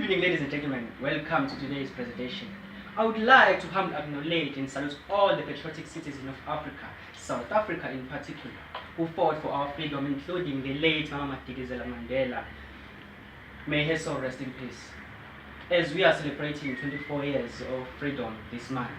Good evening, ladies and gentlemen. Welcome to today's presentation. I would like to humbly acknowledge and salute all the patriotic citizens of Africa, South Africa in particular, who fought for our freedom, including the late Mama Madikizela Mandela. May her soul rest in peace. As we are celebrating 24 years of freedom this month,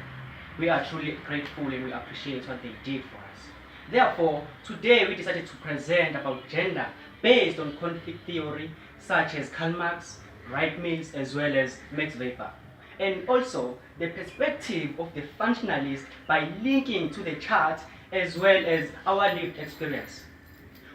we are truly grateful and we appreciate what they did for us. Therefore, today we decided to present about gender based on conflict theory such as Karl Marx, Wright Mills, as well as Max Weber, and also the perspective of the functionalist by linking to the chart as well as our lived experience.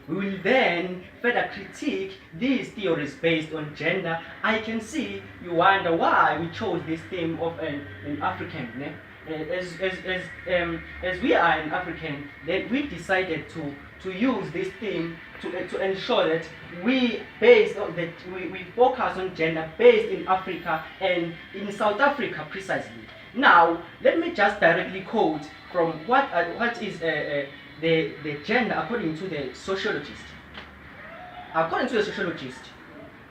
We will then further critique these theories based on gender. I can see you wonder why we chose this theme of an African. As we are an African, then we decided to use this theme to ensure that we focus on gender based in Africa and in South Africa precisely. Now, let me just directly quote from what is the gender according to the sociologist. According to the sociologist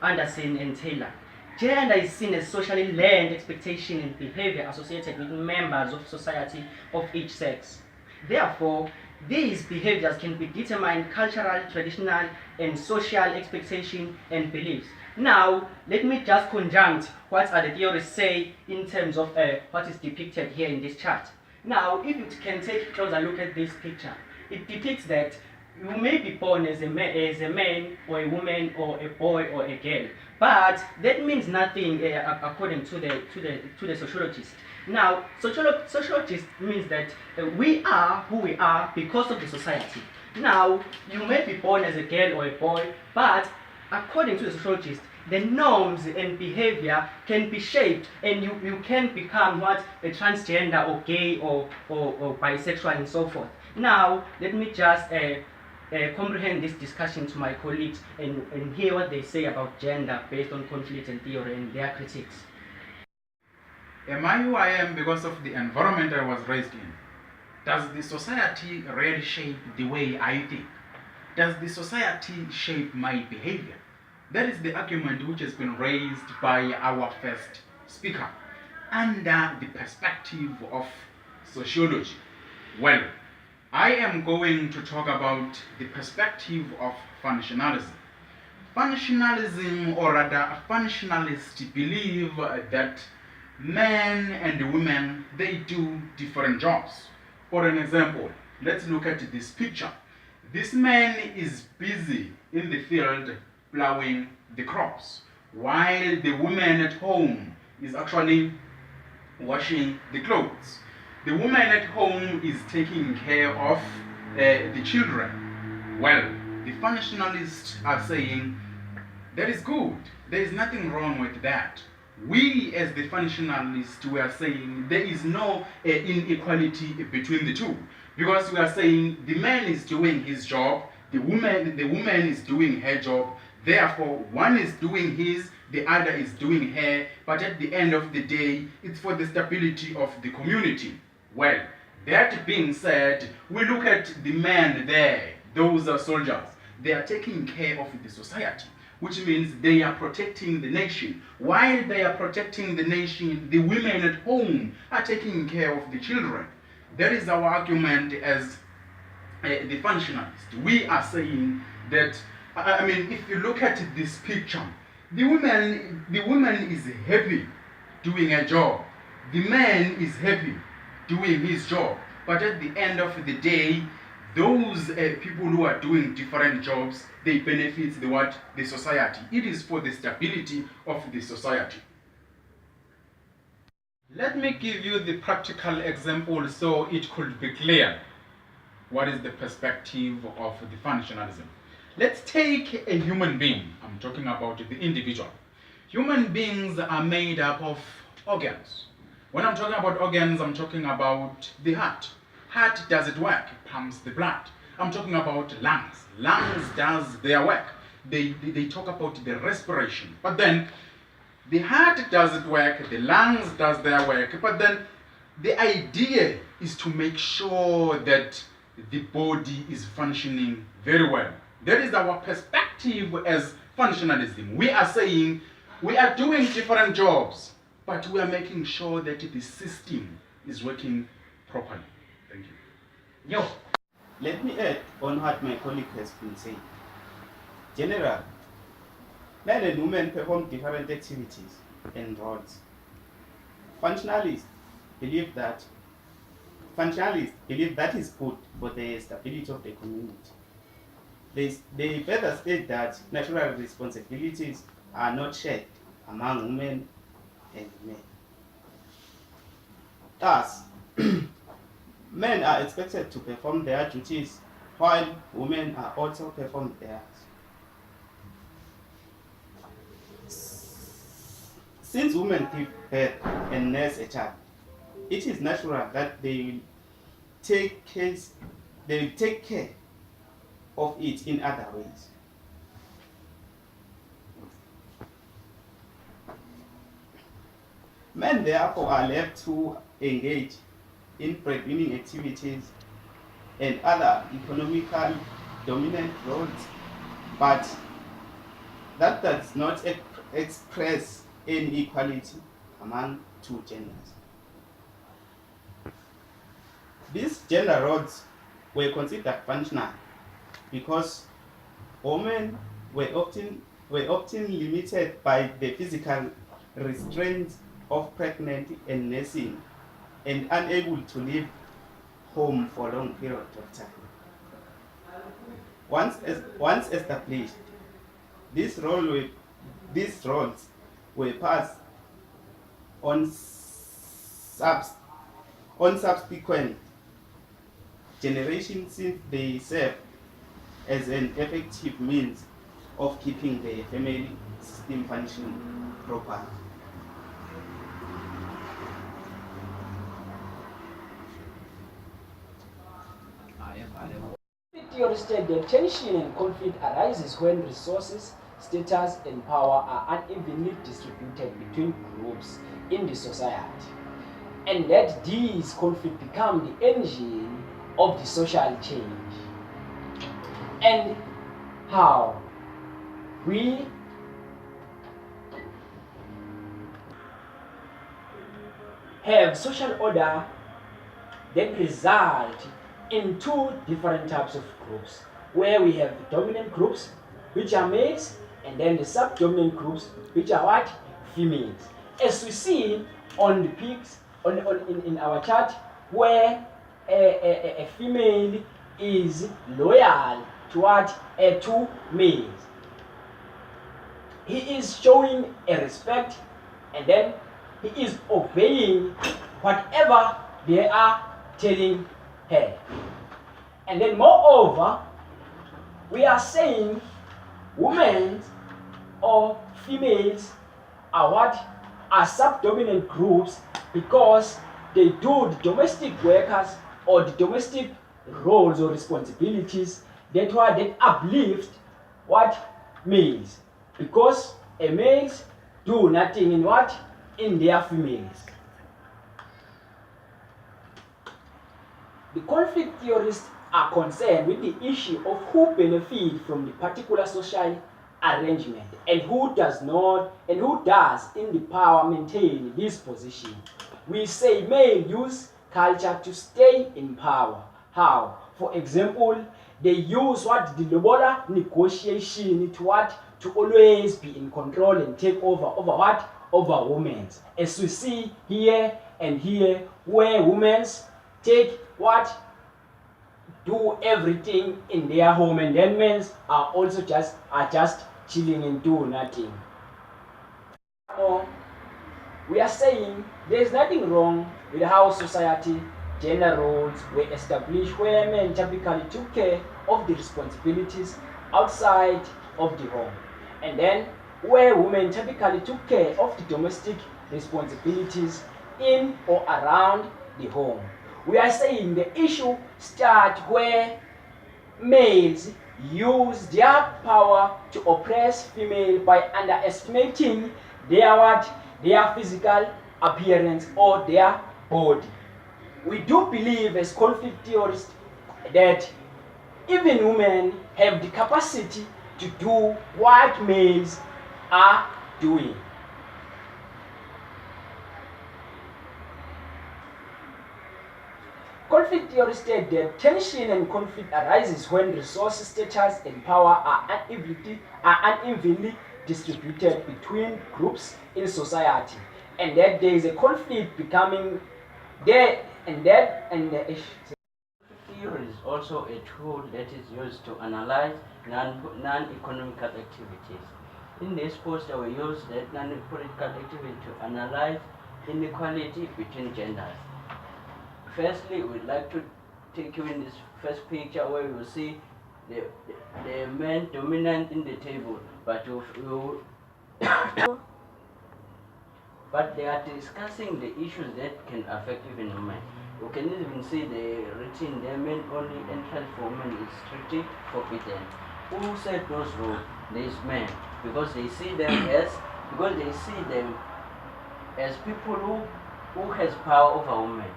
Anderson and Taylor, gender is seen as socially learned expectation and behavior associated with members of society of each sex. Therefore, these behaviors can be determined cultural, traditional, and social expectation and beliefs. Now, let me just conjunct what are the theories say in terms of what is depicted here in this chart. Now, if you can take a closer look at this picture, it depicts that you may be born as a man or a woman or a boy or a girl, but that means nothing according to the sociologist. Now, sociologist means that we are who we are because of the society. Now, you may be born as a girl or a boy, but according to the sociologist, the norms and behavior can be shaped, and you can become what a transgender or gay or bisexual and so forth. Now, let me just comprehend this discussion to my colleagues and hear what they say about gender based on conflict and theory and their critiques. Am I who I am because of the environment I was raised in? Does the society really shape the way I think? Does the society shape my behavior? That is the argument which has been raised by our first speaker under the perspective of sociology. Well, I am going to talk about the perspective of functionalism. Functionalism, or rather functionalists, believe that men and women, they do different jobs. For an example, let's look at this picture. This man is busy in the field plowing the crops, while the woman at home is actually washing the clothes. The woman at home is taking care of the children. Well, the functionalists are saying that is good. There is nothing wrong with that. We as the functionalists, we are saying there is no inequality between the two, because we are saying the man is doing his job, the woman is doing her job. Therefore, one is doing his, the other is doing her, but at the end of the day, it's for the stability of the community. Well, that being said, we look at the men there, those are soldiers. They are taking care of the society, which means they are protecting the nation. While they are protecting the nation, the women at home are taking care of the children. That is our argument as the functionalists. We are saying that, if you look at this picture, the woman is happy doing her job. The man is happy doing his job. But at the end of the day, those people who are doing different jobs, they benefit the society. It is for the stability of the society. Let me give you the practical example so it could be clear what is the perspective of the functionalism. Let's take a human being. I'm talking about the individual. Human beings are made up of organs. When I'm talking about organs, I'm talking about the heart. Heart does its work, it pumps the blood. I'm talking about lungs. Lungs does their work. They talk about the respiration. But then the heart does its work, the lungs does their work, but then the idea is to make sure that the body is functioning very well. That is our perspective as functionalism. We are saying We are doing different jobs, but we are making sure that the system is working properly. Thank you. Yo, let me add on what my colleague has been saying. General, men and women perform different activities and roles. Functionalists believe that is good for the stability of the community. They further state that natural responsibilities are not shared among women and men. Thus, men are expected to perform their duties while women are also perform theirs. Since women give birth and nurse a child, it is natural that they will take care of it in other ways. Men therefore are left to engage in breadwinning activities and other economically dominant roles, but that does not express any equality among two genders. These gender roles were considered functional because women were often limited by the physical restraints of pregnancy and nursing and unable to leave home for long periods of time. Once established, these roles were passed on subsequent generations since they serve as an effective means of keeping the family system functioning properly. Theorists state that tension and conflict arises when resources, status, and power are unevenly distributed between groups in the society, and that these conflicts become the engine of the social change. And how we have social order that result in two different types of groups, where we have the dominant groups, which are males, and then the subdominant groups, which are what? Females. As we see on the pics in our chart, where a female is loyal to what? To males. He is showing a respect, and then he is obeying whatever they are telling her. And then moreover, we are saying women or females are what? Are subdominant groups because they do the domestic workers or the domestic roles or responsibilities that uplift what? Males. Because a males do nothing in what? In their females. The conflict theorists are concerned with the issue of who benefits from the particular social arrangement and who does not, and who does in the power maintain this position. We say male use culture to stay in power. How? For example, they use what? The lobola negotiation to what? To always be in control and take over what? Over women. As we see here and here, where women take what? Do everything in their home, and then men are also just chilling and do nothing. We are saying there is nothing wrong with how society gender roles were established, where men typically took care of the responsibilities outside of the home, and then where women typically took care of the domestic responsibilities in or around the home. We are saying the issue starts where males use their power to oppress female by underestimating their what? Their physical appearance or their body. We do believe as conflict theorists that even women have the capacity to do what males are doing. theory states that tension and conflict arises when resources, status, and power are unevenly distributed between groups in society, and that there is a conflict becoming there, and theory is also a tool that is used to analyze non-economical activities. In this poster, we use that non-political activity to analyze inequality between genders. Firstly, we'd like to take you in this first picture where you see the men dominant in the table, but but they are discussing the issues that can affect even women. You can even see the written there, men only entrance for women is strictly forbidden. Who set those rules? These men, because they see them as people who has power over women.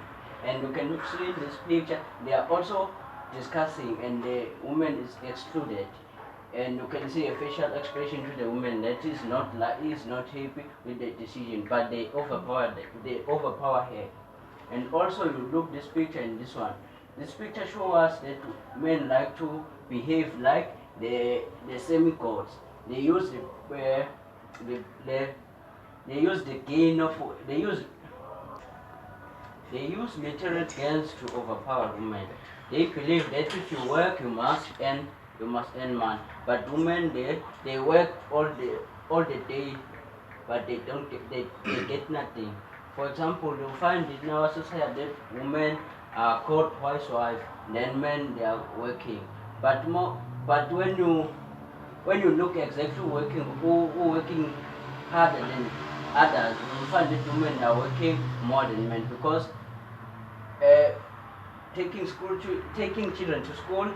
And you can see in this picture they are also discussing, and the woman is excluded. And you can see a facial expression to the woman that is not happy with the decision, but they overpower her. And also you look this picture and this one. This picture shows us that men like to behave like the semi-gods. They use they use material gains to overpower women. They believe that if you work, you must earn money. But women, they work all the day, but they get nothing. For example, you find in our society that women are called housewives, then men they are working. But when you look exactly who working harder than others, you find that women are working more than men, because taking children to school,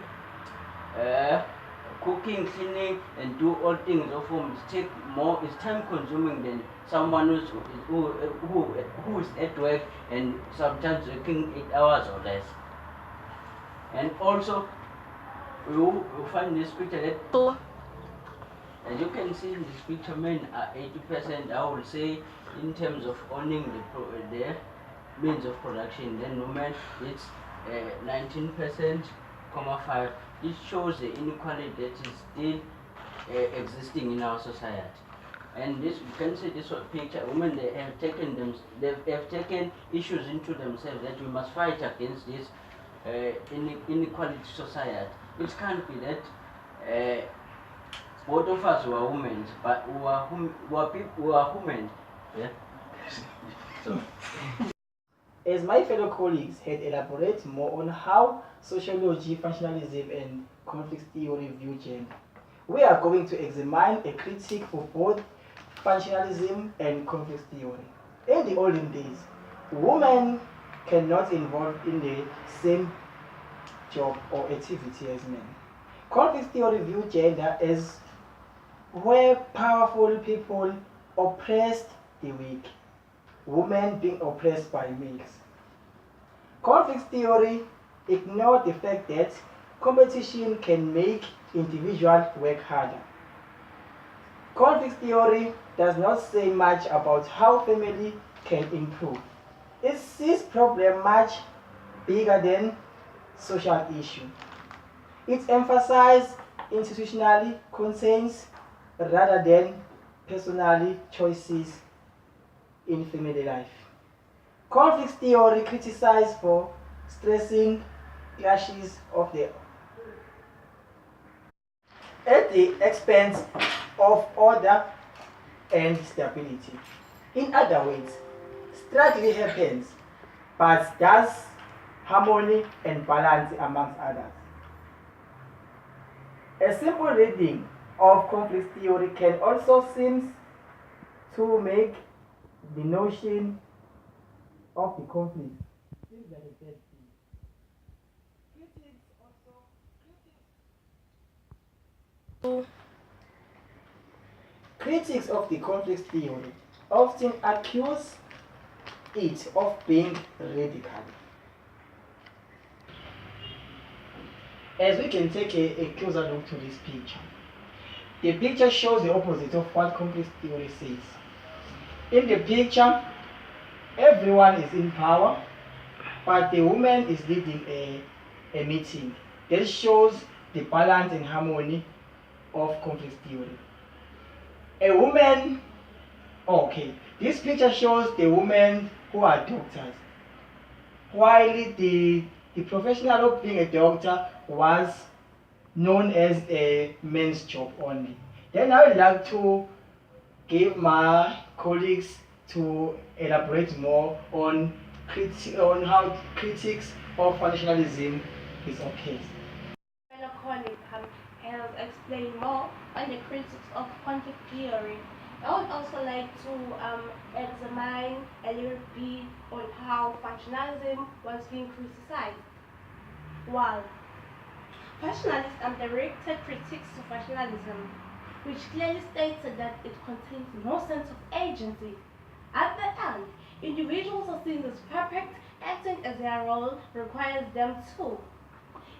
cooking, cleaning, and do all things of home is time consuming than someone who is at work and sometimes working 8 hours or less. And also you find this picture that, as you can see in this picture, men are 80%, I would say, in terms of owning the means of production. Then women, it's 19.5. This shows the inequality that is still existing in our society. And this, you can see this picture, women, they have taken issues into themselves that we must fight against this inequality society. It can't be that both of us were women, but we are women. Yeah. So. As my fellow colleagues had elaborated more on how sociology, functionalism, and conflict theory view gender, we are going to examine a critique for both functionalism and conflict theory. In the olden days, women cannot involve in the same job or activity as men. Conflict theory view gender as where powerful people oppressed the weak, women being oppressed by males. Conflict theory ignored the fact that competition can make individuals work harder. Conflict theory does not say much about how family can improve. It sees problem much bigger than social issue. It emphasizes institutional concerns rather than personal choices in family life. Conflict theory criticizes for stressing clashes at the expense of order and stability. In other words, struggle happens, but does harmony and balance amongst others. A simple reading of conflict theory can also seem to make the notion of the conflict seems like a bad thing. Critics of the conflict theory often accuse it of being radical. As we can take a closer look to this picture, the picture shows the opposite of what conflict theory says. In the picture, everyone is in power, but the woman is leading a meeting. This shows the balance and harmony of conflict theory. A woman, okay, this picture shows the women who are doctors, while the professional of being a doctor was known as a men's job only. Then I would like to give my colleagues to elaborate more on how critics of functionalism is okay. My colleague has explained more on the critics of conflict theory. I would also like to examine a little bit on how functionalism was being criticized. While functionalists directed critiques to functionalism, which clearly stated that it contains no sense of agency. At the end, individuals are seen as perfect, acting as their role requires them to.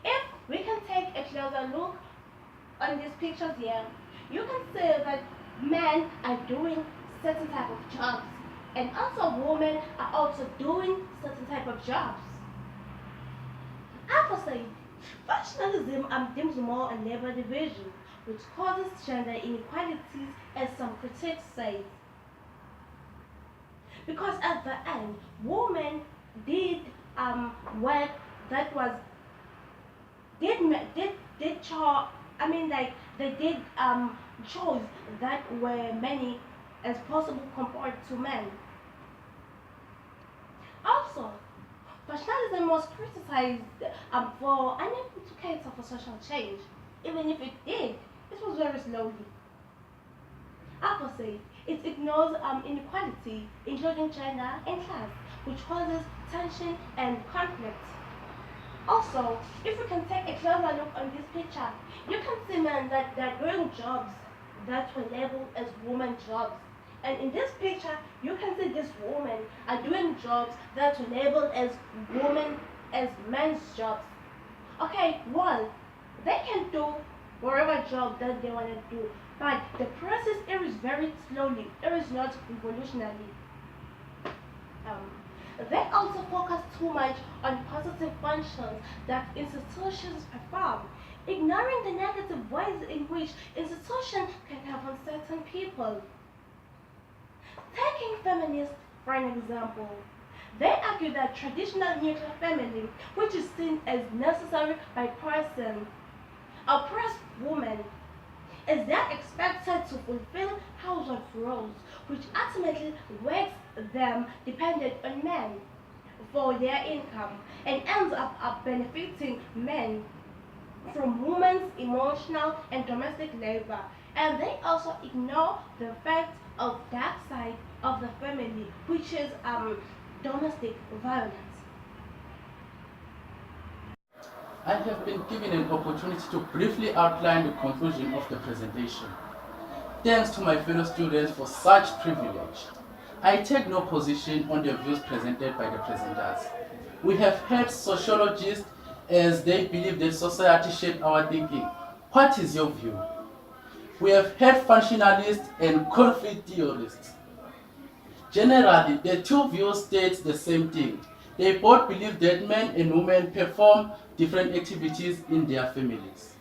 If we can take a closer look on these pictures here, you can see that men are doing certain type of jobs, and also women are also doing certain type of jobs. Opposite, functionalism deems more a labor division, which causes gender inequalities, as some critics say. Because at the end, women did work that was did chore. I mean, like they did chores that were many as possible compared to men. Also, functionalism was criticized for unable to cater for social change. Even if it did, it was very slowly. Opposite, it ignores inequality, including gender and class, which causes tension and conflict. Also, if we can take a closer look on this picture, you can see men that they're doing jobs that were labeled as women jobs. And in this picture, you can see these women are doing jobs that were labeled as men's jobs. Okay, well, they can do whatever job that they want to do, but the process is very slowly. It is not revolutionary. They also focus too much on positive functions that institutions perform, ignoring the negative ways in which institutions can have on certain people. Taking feminists for an example, they argue that traditional nuclear family, which is seen as necessary by oppressed women, is then expected to fulfill household roles, which ultimately makes them dependent on men for their income and ends up benefiting men from women's emotional and domestic labor. And they also ignore the fact of that side of the family, which is domestic violence. I have been given an opportunity to briefly outline the conclusion of the presentation. Thanks to my fellow students for such privilege. I take no position on the views presented by the presenters. We have heard sociologists as they believe that society shaped our thinking. What is your view? We have heard functionalists and conflict theorists. Generally, the two views state the same thing. They both believe that men and women perform different activities in their families.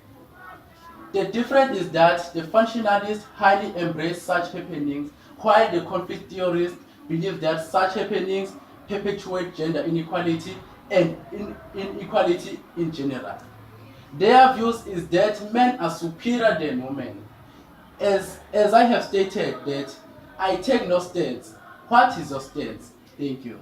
The difference is that the functionalists highly embrace such happenings, while the conflict theorists believe that such happenings perpetuate gender inequality and inequality in general. Their views is that men are superior than women. As I have stated that I take no stance. What is your stance? Thank you.